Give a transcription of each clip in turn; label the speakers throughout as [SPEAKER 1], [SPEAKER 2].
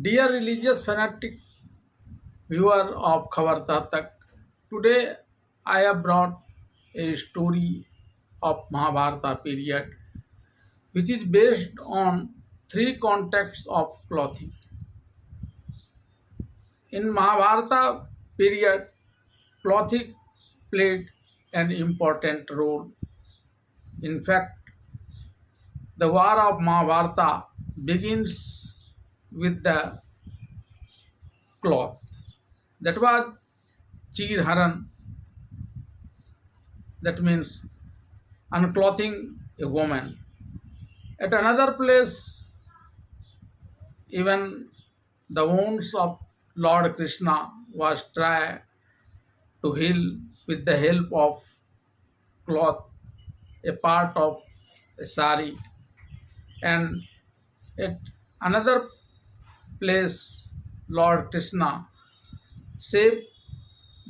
[SPEAKER 1] Dear religious fanatic viewer of Khabar Tak, today I have brought a story of Mahabharata period which is based on three contexts of clothing. In Mahabharata period, clothing played an important role. In fact, the war of Mahabharata begins with the cloth. That was Chir Haran, that means unclothing a woman. At another place, even the wounds of Lord Krishna was tried to heal with the help of cloth, a part of a sari. And at another place, Lord Krishna saved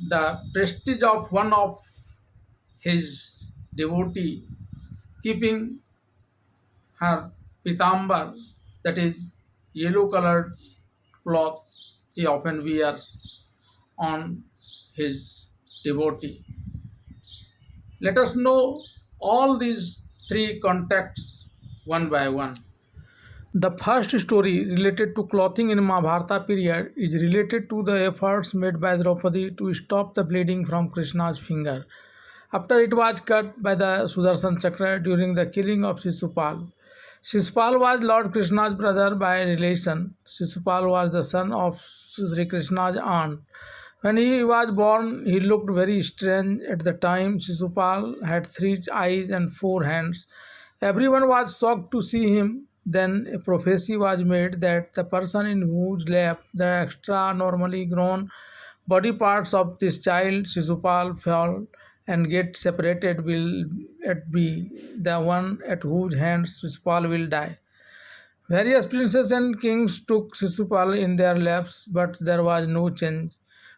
[SPEAKER 1] the prestige of one of his devotee, keeping her pitambar, that is yellow colored cloth he often wears on his devotee. Let us know all these three contexts one by one. The first story related to clothing in Mahabharata period is related to the efforts made by Draupadi to stop the bleeding from Krishna's finger after it was cut by the Sudarshan Chakra during the killing of Shishupal. Shishupal was Lord Krishna's brother by relation. Shishupal was the son of Sri Krishna's aunt. When he was born, he looked very strange. At the time, Shishupal had three eyes and four hands. Everyone was shocked to see him. Then a prophecy was made that the person in whose lap the extra normally grown body parts of this child, Shishupal, fall and get separated will it be the one at whose hands Shishupal will die. Various princes and kings took Shishupal in their laps, but there was no change.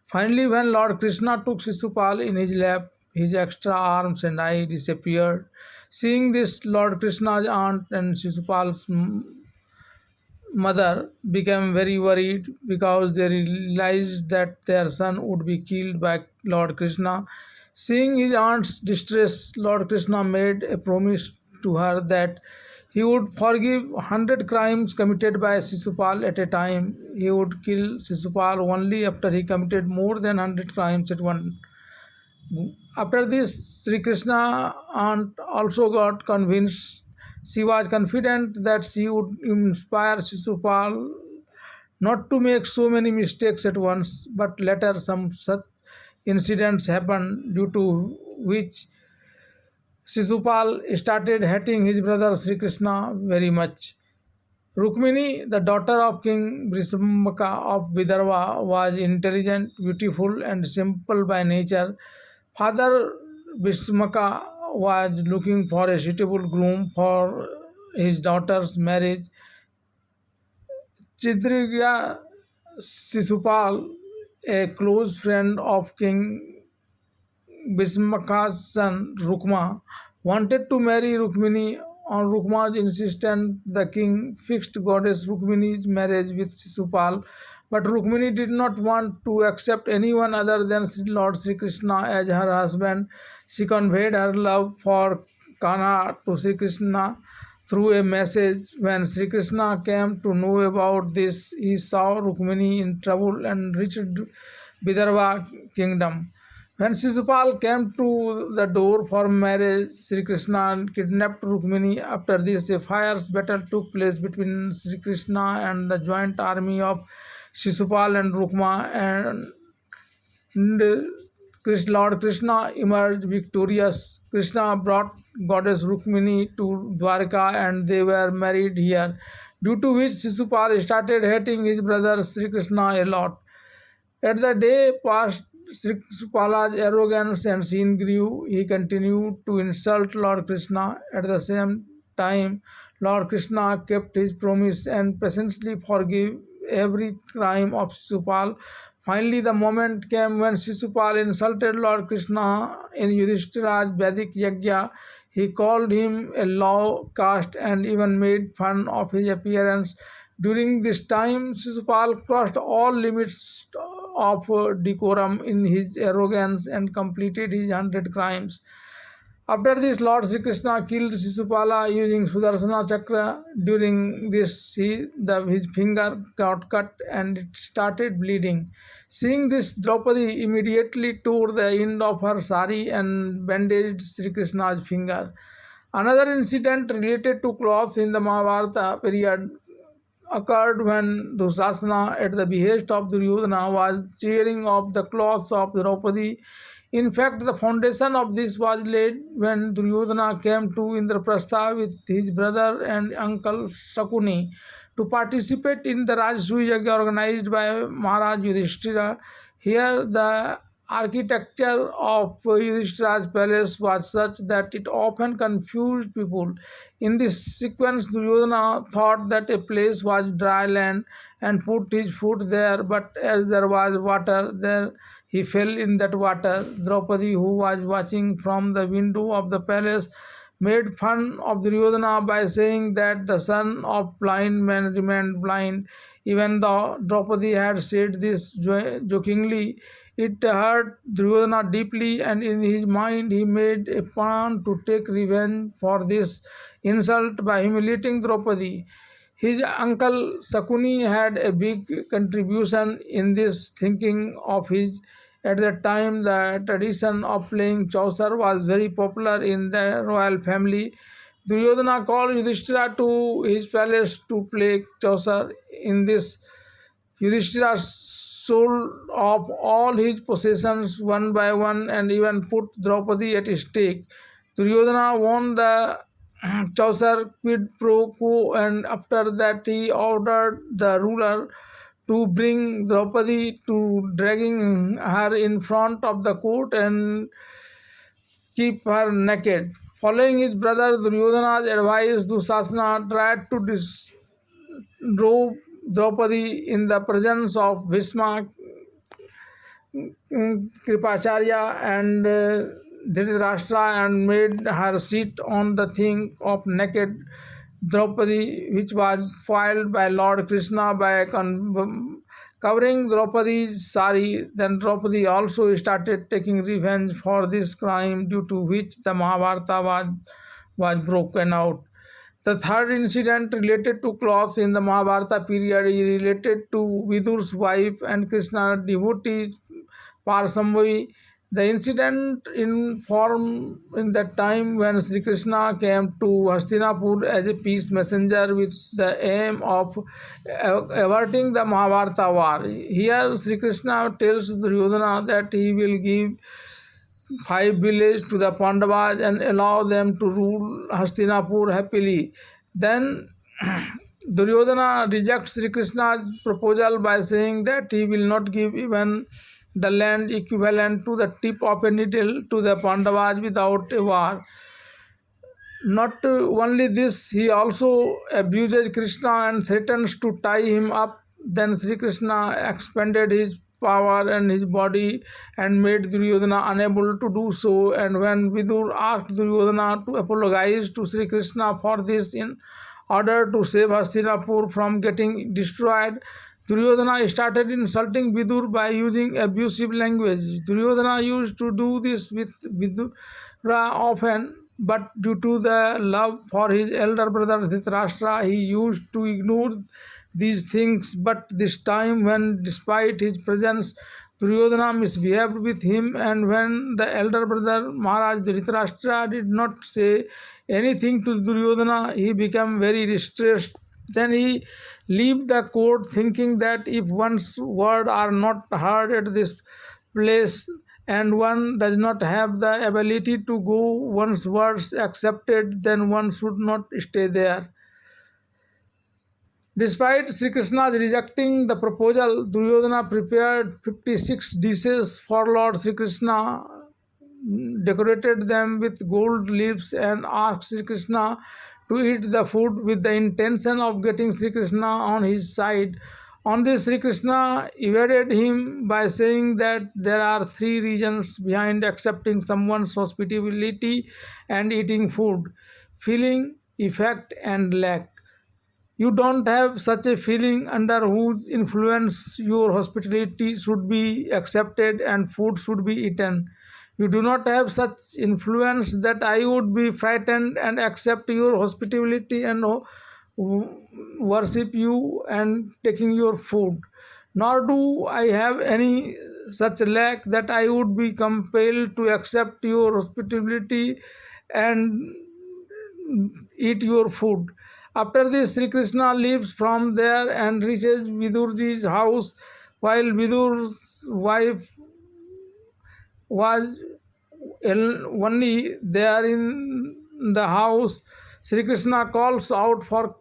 [SPEAKER 1] Finally, when Lord Krishna took Shishupal in his lap, his extra arms and eye disappeared. Seeing this, Lord Krishna's aunt and Shishupal's mother became very worried because they realized that their son would be killed by Lord Krishna. Seeing his aunt's distress, Lord Krishna made a promise to her that he would forgive 100 crimes committed by Shishupal at a time. He would kill Shishupal only after he committed more than 100 crimes at one. After this, Sri Krishna aunt also got convinced. She was confident that she would inspire Shishupal not to make so many mistakes at once, but later some such incidents happened due to which Shishupal started hating his brother Sri Krishna very much. Rukmini, the daughter of King Brismaka of Vidarbha, was intelligent, beautiful, and simple by nature. Father Bhismaka was looking for a suitable groom for his daughter's marriage. Chidriga Sisupal, a close friend of King Bhismaka's son Rukma, wanted to marry Rukmini. On Rukma's insistence, the king fixed goddess Rukmini's marriage with Sisupal, but Rukmini did not want to accept anyone other than Lord Sri Krishna as her husband. She conveyed her love for Kanha to Sri Krishna through a message. When Sri Krishna came to know about this, he saw Rukmini in trouble and reached Vidarbha kingdom. When Shishupal came to the door for marriage, Sri Krishna kidnapped Rukmini. After this, a fierce battle took place between Sri Krishna and the joint army of Shishupal and Rukma, and Lord Krishna emerged victorious. Krishna brought goddess Rukmini to Dwarka and they were married here, due to which Shishupal started hating his brother Sri Krishna a lot. As the day passed, Shishupala's arrogance and sin grew. He continued to insult Lord Krishna. At the same time, Lord Krishna kept his promise and patiently forgave every crime of Shishupal. Finally, the moment came when Shishupal insulted Lord Krishna in Yudhishthira's Vedic Yajna. He called him a low caste and even made fun of his appearance. During this time, Shishupal crossed all limits of decorum in his arrogance and completed his 100 crimes. After this, Lord Sri Krishna killed Shishupala using Sudarshana Chakra. During this, his finger got cut and it started bleeding. Seeing this, Draupadi immediately tore the end of her sari and bandaged Sri Krishna's finger. Another incident related to clothes in the Mahabharata period occurred when Dusasana, at the behest of Duryodhana, was tearing off the clothes of Draupadi. In fact, the foundation of this was laid when Duryodhana came to Indraprastha with his brother and uncle Sakuni to participate in the Rajasuya Yagya organized by Maharaj Yudhishthira. Here, the architecture of Yudhishthira's palace was such that it often confused people. In this sequence, Duryodhana thought that a place was dry land and put his foot there, but as there was water there, he fell in that water. Draupadi, who was watching from the window of the palace, made fun of Duryodhana by saying that the son of blind men remained blind. Even though Draupadi had said this jokingly, it hurt Duryodhana deeply, and in his mind he made a plan to take revenge for this insult by humiliating Draupadi. His uncle Sakuni had a big contribution in this thinking of his. At that time, the tradition of playing Chaucer was very popular in the royal family. Duryodhana called Yudhishthira to his palace to play Chaucer. In this, Yudhishthira sold off all his possessions one by one and even put Draupadi at stake. Duryodhana won the Chaucer quid pro quo, and after that he ordered the ruler to bring Draupadi to dragging her in front of the court and keep her naked. Following his brother Duryodhana's advice, Dusasana tried to disrobe Draupadi in the presence of Bhishma, Kripacharya and Dhritarashtra, and made her sit on the thing of naked Draupadi, which was foiled by Lord Krishna by covering Draupadi's sari. Then Draupadi also started taking revenge for this crime, due to which the Mahabharata was broken out. The third incident related to clothes in the Mahabharata period is related to Vidur's wife and Krishna devotee Parsambhavi. The incident informed in that time when Sri Krishna came to Hastinapur as a peace messenger with the aim of averting the Mahabharata war. Here Sri Krishna tells Duryodhana that he will give 5 villages to the Pandavas and allow them to rule Hastinapur happily. Then Duryodhana rejects Sri Krishna's proposal by saying that he will not give even the land equivalent to the tip of a needle to the Pandavas without a war. Not only this, he also abuses Krishna and threatens to tie him up. Then Sri Krishna expanded his power and his body and made Duryodhana unable to do so. And when Vidur asked Duryodhana to apologize to Sri Krishna for this in order to save Hastinapur from getting destroyed, Duryodhana started insulting Vidur by using abusive language. Duryodhana used to do this with Vidura often, but due to the love for his elder brother Dhritarashtra, he used to ignore these things. But this time, when despite his presence, Duryodhana misbehaved with him, and when the elder brother Maharaj Dhritarashtra did not say anything to Duryodhana, he became very distressed. Then he left the court, thinking that if one's words are not heard at this place and one does not have the ability to go one's words accepted, then one should not stay there. Despite Sri Krishna rejecting the proposal, Duryodhana prepared 56 dishes for Lord Sri Krishna, decorated them with gold leaves, and asked Sri Krishna to eat the food with the intention of getting Sri Krishna on his side. On this, Sri Krishna evaded him by saying that there are 3 reasons behind accepting someone's hospitality and eating food: feeling, effect, and lack. You don't have such a feeling under whose influence your hospitality should be accepted and food should be eaten. You do not have such influence that I would be frightened and accept your hospitality and worship you and taking your food. Nor do I have any such lack that I would be compelled to accept your hospitality and eat your food. After this, Sri Krishna leaves from there and reaches Vidurji's house. While Vidur's wife was only there in the house, Sri Krishna calls out for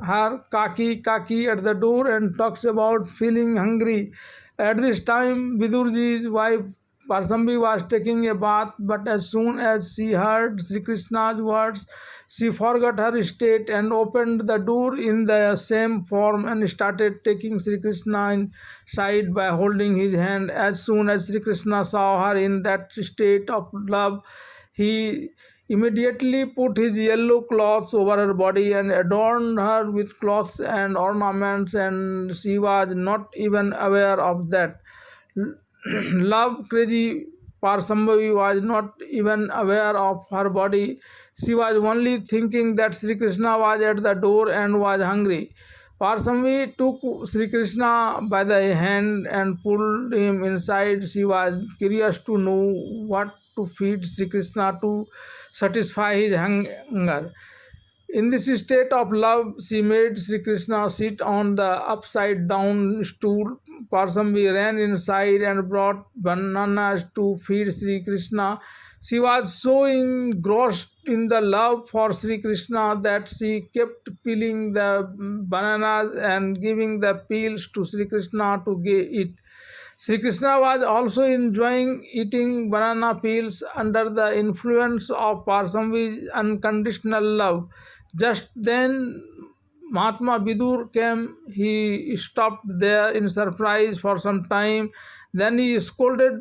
[SPEAKER 1] her Kaki Kaki at the door and talks about feeling hungry. At this time, Vidurji's wife Parsambi was taking a bath, but as soon as she heard Sri Krishna's words, she forgot her state and opened the door in the same form and started taking Sri Krishna inside by holding his hand. As soon as Sri Krishna saw her in that state of love, he immediately put his yellow cloths over her body and adorned her with cloths and ornaments, and she was not even aware of that. Love crazy Parsambhavi was not even aware of her body. She was only thinking that Sri Krishna was at the door and was hungry. Parsambhavi took Sri Krishna by the hand and pulled him inside. She was curious to know what to feed Sri Krishna to satisfy his hunger. In this state of love, she made Sri Krishna sit on the upside down stool. Parsambi ran inside and brought bananas to feed Sri Krishna. She was so engrossed in the love for Sri Krishna that she kept peeling the bananas and giving the peels to Sri Krishna to eat. Sri Krishna was also enjoying eating banana peels under the influence of Parsambi's unconditional love. Just then, Mahatma Vidur came. He stopped there in surprise for some time. Then he scolded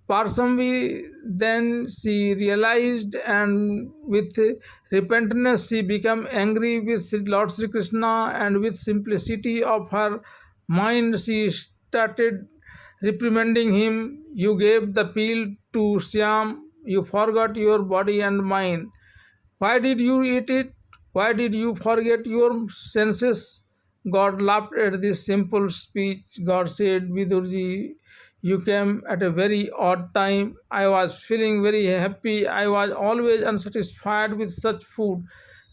[SPEAKER 1] Parsambi. Then she realized, and with repentance, she became angry with Lord Sri Krishna, and with simplicity of her mind, she started reprimanding him. You gave the peel to Syam. You forgot your body and mind. Why did you eat it? Why did you forget your senses? God laughed at this simple speech. God said, Vidurji, you came at a very odd time. I was feeling very happy. I was always unsatisfied with such food.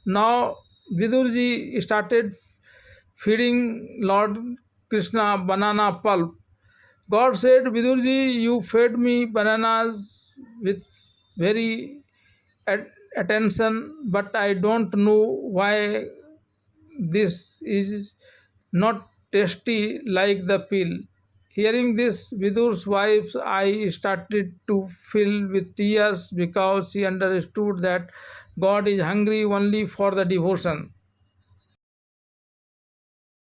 [SPEAKER 1] Now Vidurji started feeding Lord Krishna banana pulp. God said, Vidurji, you fed me bananas with very attention, but I don't know why this is not tasty like the peel. Hearing this, Vidur's wife's eye started to fill with tears because she understood that God is hungry only for the devotion.